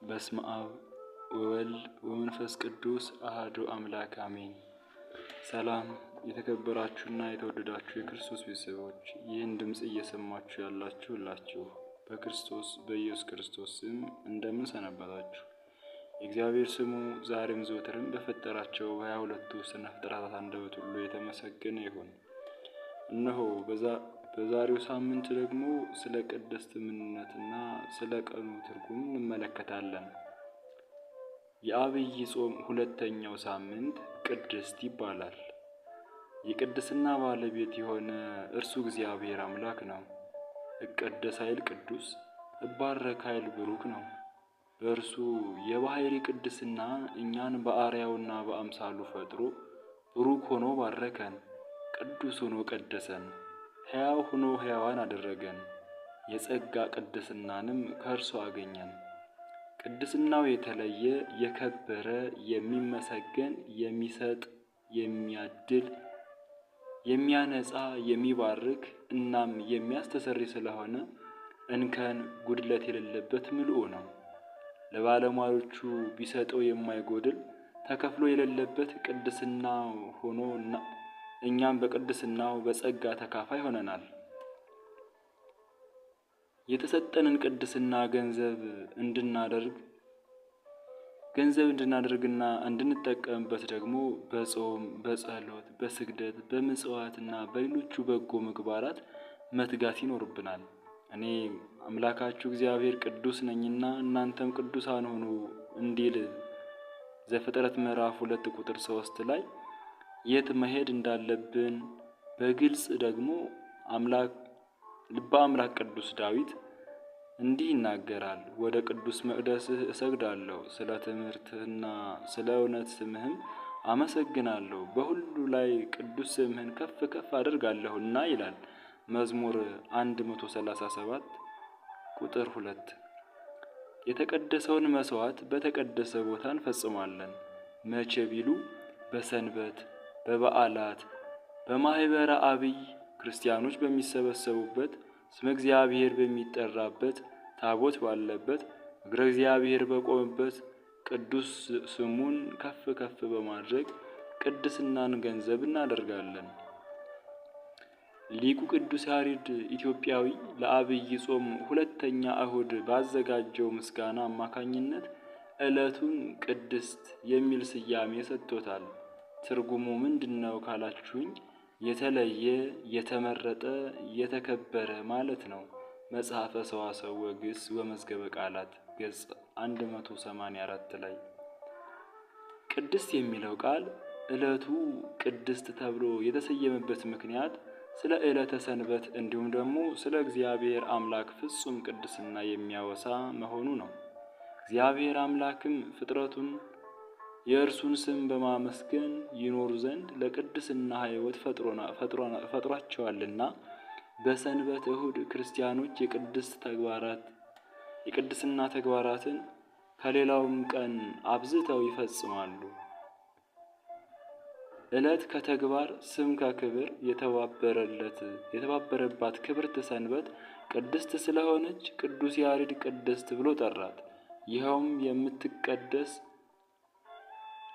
በስመ አብ ወወልድ ወመንፈስ ቅዱስ አሐዱ አምላክ አሜን። ሰላም የተከበራችሁና የተወደዳችሁ የክርስቶስ ቤተሰቦች፣ ይህን ድምጽ እየሰማችሁ ያላችሁ ሁላችሁ በክርስቶስ በኢየሱስ ክርስቶስ ስም እንደምን ሰነበታችሁ? የእግዚአብሔር ስሙ ዛሬም ዘወትርም በፈጠራቸው በ22ቱ ስነ ፍጥረታት አንደበት ሁሉ የተመሰገነ ይሁን። እነሆ በዛሬው ሳምንት ደግሞ ስለ ቅድስት ምንነትና ስለ ቀኑ ትርጉም እንመለከታለን። የዐቢይ ጾም ሁለተኛው ሳምንት ቅድስት ይባላል። የቅድስና ባለቤት የሆነ እርሱ እግዚአብሔር አምላክ ነው። እቀደስ ኃይል ቅዱስ፣ እባረክ ኃይል ብሩክ ነው። በእርሱ የባሕርይ ቅድስና እኛን በአርአያውና በአምሳሉ ፈጥሮ ብሩክ ሆኖ ባረከን፣ ቅዱስ ሆኖ ቀደሰን፣ ሕያው ሆኖ ሕያዋን አደረገን። የጸጋ ቅድስናንም ከእርሱ አገኘን። ቅድስናው የተለየ የከበረ የሚመሰገን የሚሰጥ የሚያድል የሚያነጻ የሚባርክ እናም የሚያስተሰርይ ስለሆነ እንከን ጉድለት የሌለበት ምልኡ ነው። ለባለሟሎቹ ቢሰጠው የማይጎድል ተከፍሎ የሌለበት ቅድስና ሆኖ እኛም በቅድስናው በጸጋ ተካፋይ ሆነናል። የተሰጠንን ቅድስና ገንዘብ እንድናደርግና እንድንጠቀምበት ደግሞ በጾም፣ በጸሎት፣ በስግደት፣ በምጽዋትና በሌሎቹ በጎ ምግባራት መትጋት ይኖርብናል። እኔ አምላካችሁ እግዚአብሔር ቅዱስ ነኝና እናንተም ቅዱሳን ሁኑ እንዲል ዘፍጥረት ምዕራፍ 2 ቁጥር 3 ላይ የት መሄድ እንዳለብን በግልጽ ደግሞ ልበ አምላክ ቅዱስ ዳዊት እንዲህ ይናገራል። ወደ ቅዱስ መቅደስህ እሰግዳለሁ፣ ስለ ትምህርትህና ስለ እውነት ስምህም አመሰግናለሁ፣ በሁሉ ላይ ቅዱስ ስምህን ከፍ ከፍ አደርጋለሁና ይላል መዝሙር 137 ቁጥር 2። የተቀደሰውን መስዋዕት በተቀደሰ ቦታ እንፈጽማለን። መቼ ቢሉ በሰንበት፣ በበዓላት፣ በማኅበረ ዐቢይ ክርስቲያኖች በሚሰበሰቡበት፣ ስመ እግዚአብሔር በሚጠራበት፣ ታቦት ባለበት፣ እግረ እግዚአብሔር በቆመበት ቅዱስ ስሙን ከፍ ከፍ በማድረግ ቅድስናን ገንዘብ እናደርጋለን። ሊቁ ቅዱስ ያሬድ ኢትዮጵያዊ ለዐቢይ ጾም ሁለተኛ እሁድ ባዘጋጀው ምስጋና አማካኝነት ዕለቱን ቅድስት የሚል ስያሜ ሰጥቶታል። ትርጉሙ ምንድነው ካላችሁኝ፣ የተለየ የተመረጠ የተከበረ ማለት ነው። መጽሐፈ ሰዋስው ወግስ ወመዝገበ ቃላት ገጽ 184 ላይ ቅድስት የሚለው ቃል ዕለቱ ቅድስት ተብሎ የተሰየመበት ምክንያት ስለ ዕለተ ሰንበት እንዲሁም ደግሞ ስለ እግዚአብሔር አምላክ ፍጹም ቅድስና የሚያወሳ መሆኑ ነው። እግዚአብሔር አምላክም ፍጥረቱን የእርሱን ስም በማመስገን ይኖሩ ዘንድ ለቅድስና ሕይወት ፈጥሯቸዋልና በሰንበት እሁድ ክርስቲያኖች የቅድስና ተግባራትን ከሌላውም ቀን አብዝተው ይፈጽማሉ። ዕለት ከተግባር ስም ከክብር የተባበረባት ክብርት ሰንበት ቅድስት ስለሆነች ቅዱስ ያሬድ ቅድስት ብሎ ጠራት። ይኸውም የምትቀደስ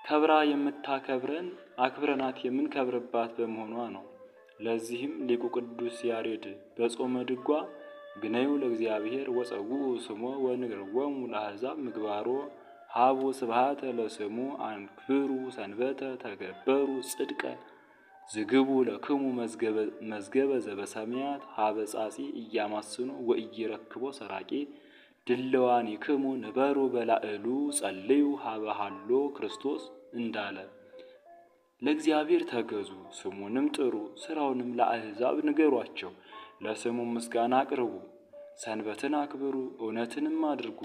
ከብራ የምታከብረን አክብረናት የምንከብርባት በመሆኗ ነው። ለዚህም ሊቁ ቅዱስ ያሬድ በጾመ ድጓ ግነዩ ለእግዚአብሔር ወጸውዑ ስሞ ወንግርዎሙ ለአሕዛብ ምግባሮ ሀቡ ስብሐተ ለስሙ አንክብሩ ሰንበተ ተገበሩ ጽድቀ ዝግቡ ለክሙ መዝገበ ዘበሰማያት ሀበ ጻጺ እያማስኑ ወኢይረክቦ ሰራቂ ድለዋኒክሙ ንበሩ በላዕሉ ጸልዩ ሀበ ሀሎ ክርስቶስ እንዳለ ለእግዚአብሔር ተገዙ፣ ስሙንም ጥሩ፣ ሥራውንም ለአሕዛብ ንገሯቸው፣ ለስሙም ምስጋና አቅርቡ፣ ሰንበትን አክብሩ፣ እውነትንም አድርጉ።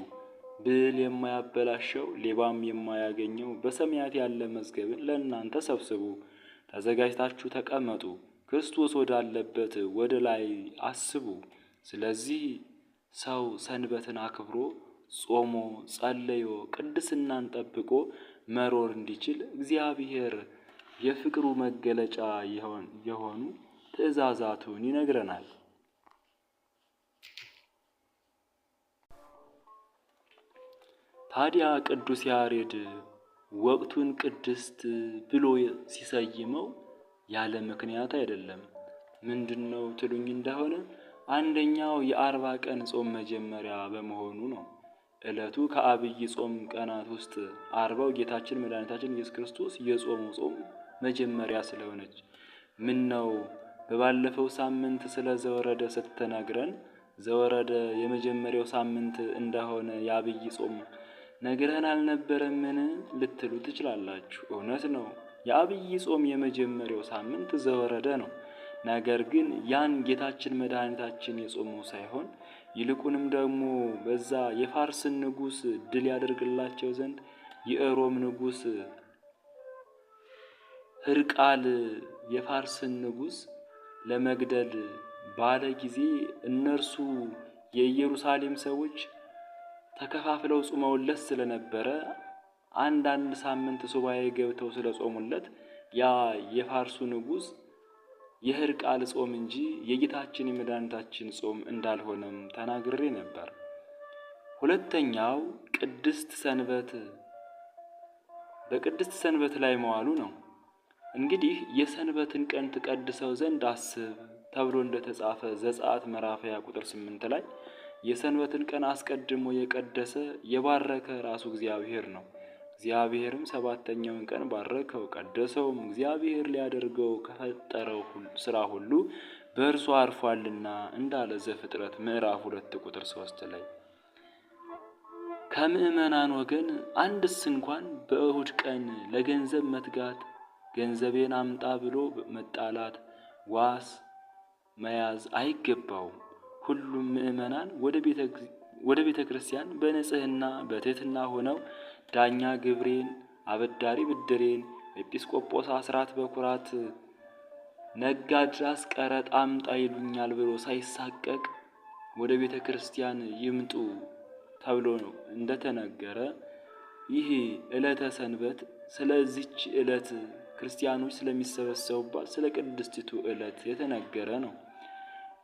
ብል የማያበላሸው ሌባም የማያገኘው በሰማያት ያለ መዝገብን ለእናንተ ሰብስቡ። ተዘጋጅታችሁ ተቀመጡ፣ ክርስቶስ ወዳለበት ወደ ላይ አስቡ። ስለዚህ ሰው ሰንበትን አክብሮ ጾሞ ጸለዮ ቅድስናን ጠብቆ መኖር እንዲችል እግዚአብሔር የፍቅሩ መገለጫ የሆኑ ትእዛዛቱን ይነግረናል። ታዲያ ቅዱስ ያሬድ ወቅቱን ቅድስት ብሎ ሲሰይመው ያለ ምክንያት አይደለም። ምንድነው ትሉኝ እንደሆነ አንደኛው የ40 ቀን ጾም መጀመሪያ በመሆኑ ነው። ዕለቱ ከአብይ ጾም ቀናት ውስጥ 40ው ጌታችን መድኃኒታችን ኢየሱስ ክርስቶስ የጾሙ ጾም መጀመሪያ ስለሆነች። ምን ነው በባለፈው ሳምንት ስለ ዘወረደ ስትነግረን ዘወረደ የመጀመሪያው ሳምንት እንደሆነ የአብይ ጾም ነግረን አልነበረምን ልትሉ ትችላላችሁ። እውነት ነው፣ የአብይ ጾም የመጀመሪያው ሳምንት ዘወረደ ነው። ነገር ግን ያን ጌታችን መድኃኒታችን የጾመው ሳይሆን ይልቁንም ደግሞ በዛ የፋርስን ንጉሥ ድል ያደርግላቸው ዘንድ የሮም ንጉሥ ሕርቃል የፋርስን ንጉሥ ለመግደል ባለ ጊዜ እነርሱ የኢየሩሳሌም ሰዎች ተከፋፍለው ጾመውለት ስለነበረ አንዳንድ ሳምንት ሱባኤ ገብተው ስለጾሙለት ያ የፋርሱ ንጉሥ የሕርቃል ጾም እንጂ የጌታችን የመድኃኒታችን ጾም እንዳልሆነም ተናግሬ ነበር። ሁለተኛው ቅድስት ሰንበት በቅድስት ሰንበት ላይ መዋሉ ነው። እንግዲህ የሰንበትን ቀን ትቀድሰው ዘንድ አስብ ተብሎ እንደተጻፈ ዘጸአት ምዕራፍ 20 ቁጥር 8 ላይ የሰንበትን ቀን አስቀድሞ የቀደሰ የባረከ ራሱ እግዚአብሔር ነው። እግዚአብሔርም 7ኛውን ቀን ባረከው ቀደሰውም፣ እግዚአብሔር ሊያደርገው ከፈጠረው ስራ ሁሉ በእርሱ አርፏልና እንዳለ ዘፍጥረት ምዕራፍ 2 ቁጥር 3 ላይ። ከምዕመናን ወገን አንድስ እንኳን በእሁድ ቀን ለገንዘብ መትጋት፣ ገንዘቤን አምጣ ብሎ መጣላት፣ ዋስ መያዝ አይገባውም። ሁሉም ምዕመናን ወደ ቤተ ክርስቲያን በንጽህና በትህትና ሆነው ዳኛ ግብሬን፣ አበዳሪ ብድሬን፣ ኤጲስቆጶስ አስራት በኩራት፣ ነጋድራስ ቀረጥ አምጣ ይሉኛል ብሎ ሳይሳቀቅ ወደ ቤተ ክርስቲያን ይምጡ ተብሎ ነው እንደተነገረ። ይህ ዕለተ ሰንበት ስለዚች ዕለት ክርስቲያኖች ስለሚሰበሰቡባት ስለ ቅድስቲቱ ዕለት የተነገረ ነው።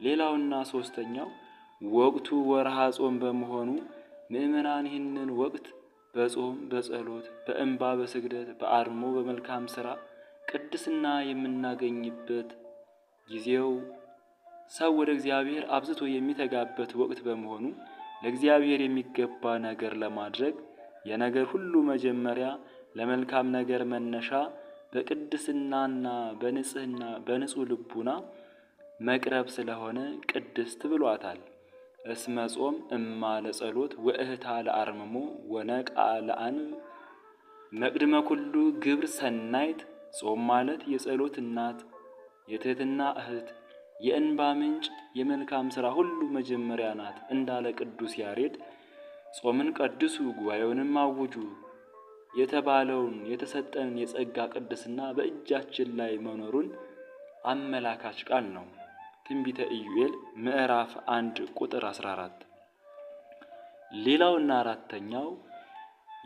ሌላውና ሶስተኛው ወቅቱ ወርሃ ጾም በመሆኑ ምዕመናን ይህንን ወቅት በጾም በጸሎት በእንባ በስግደት በአርሞ በመልካም ሥራ ቅድስና የምናገኝበት ጊዜው ሰው ወደ እግዚአብሔር አብዝቶ የሚተጋበት ወቅት በመሆኑ ለእግዚአብሔር የሚገባ ነገር ለማድረግ የነገር ሁሉ መጀመሪያ ለመልካም ነገር መነሻ በቅድስናና በንጽህና በንጹህ ልቡና መቅረብ ስለሆነ ቅድስት ብሏታል። እስመ ጾም እማ ለጸሎት ወእህታ ለአርምሞ ወነቃ ለአንብ መቅድመ ኩሉ ግብር ሰናይት። ጾም ማለት የጸሎት እናት፣ የትህትና እህት፣ የእንባ ምንጭ፣ የመልካም ሥራ ሁሉ መጀመሪያ ናት እንዳለ ቅዱስ ያሬድ ጾምን ቀድሱ ጉባኤውንም አውጁ የተባለውን የተሰጠንን የጸጋ ቅድስና በእጃችን ላይ መኖሩን አመላካች ቃል ነው። ትንቢተ ኢዩኤል ምዕራፍ 1 ቁጥር 14። ሌላውና አራተኛው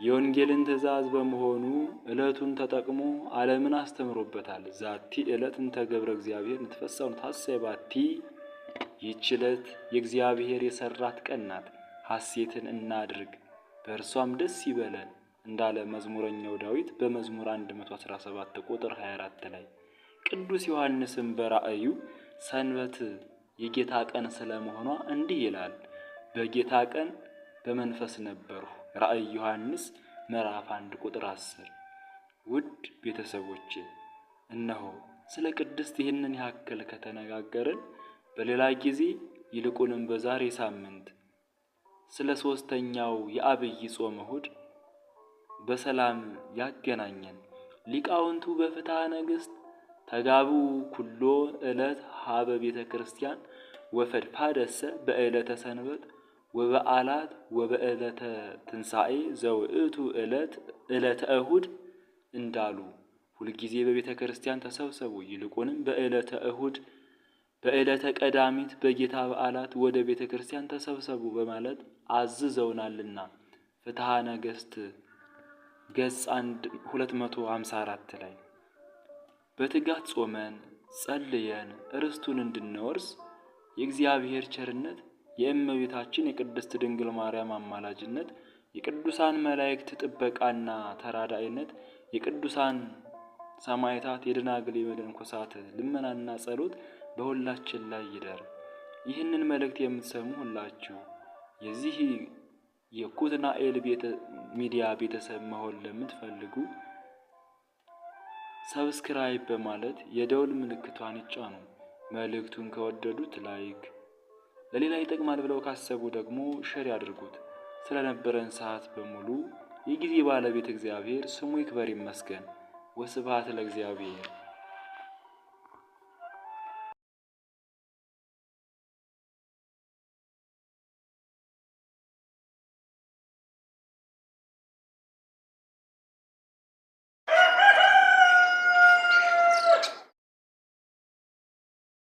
የወንጌልን ትእዛዝ በመሆኑ ዕለቱን ተጠቅሞ ዓለምን አስተምሮበታል። ዛቲ ዕለት እንተ ገብረ እግዚአብሔር ንትፈሳውን ታሰባቲ። ይህች ዕለት የእግዚአብሔር የሰራት ቀን ናት፣ ሐሴትን እናድርግ በእርሷም ደስ ይበለን እንዳለ መዝሙረኛው ዳዊት በመዝሙር 117 ቁጥር 24 ላይ። ቅዱስ ዮሐንስም በራእዩ ሰንበት የጌታ ቀን ስለመሆኗ እንዲህ ይላል፣ በጌታ ቀን በመንፈስ ነበርሁ። ራእይ ዮሐንስ ምዕራፍ 1 ቁጥር 10። ውድ ቤተሰቦቼ እነሆ ስለ ቅድስት ይህንን ያክል ከተነጋገርን በሌላ ጊዜ ይልቁንም በዛሬ ሳምንት ስለ 3ኛው የአብይ ጾም እሁድ በሰላም ያገናኘን። ሊቃውንቱ በፍትሐ ነገሥት ተጋቡ ኩሎ ዕለት ሀበ ቤተ ክርስቲያን ወፈድፋደሰ በዕለተ ሰንበት ወበዓላት ወበዕለተ ትንሣኤ ዘውእቱ ዕለተ እሁድ እንዳሉ ሁልጊዜ በቤተ ክርስቲያን ተሰብሰቡ፣ ይልቁንም በዕለተ እሁድ በዕለተ ቀዳሚት በጌታ በዓላት ወደ ቤተ ክርስቲያን ተሰብሰቡ በማለት አዝዘውናልና ፍትሐ ነገሥት ገጽ 254 ላይ በትጋት ጾመን ጸልየን ርስቱን እንድንወርስ የእግዚአብሔር ቸርነት የእመቤታችን የቅድስት ድንግል ማርያም አማላጅነት የቅዱሳን መላእክት ጥበቃና ተራዳኢነት፣ የቅዱሳን ሰማዕታት፣ የደናግል የመነኮሳት ልመናና ጸሎት በሁላችን ላይ ይደር። ይህንን መልእክት የምትሰሙ ሁላችሁ የዚህ የኩትናኤል ሚዲያ ቤተሰብ መሆን ለምትፈልጉ ሰብስክራይብ በማለት የደውል ምልክቷን ይጫኑ። መልእክቱን ከወደዱት ላይክ፣ ለሌላ ይጠቅማል ብለው ካሰቡ ደግሞ ሼር ያድርጉት። ስለነበረን ሰዓት በሙሉ የጊዜ ባለቤት እግዚአብሔር ስሙ ይክበር ይመስገን። ወስብሐት ለእግዚአብሔር።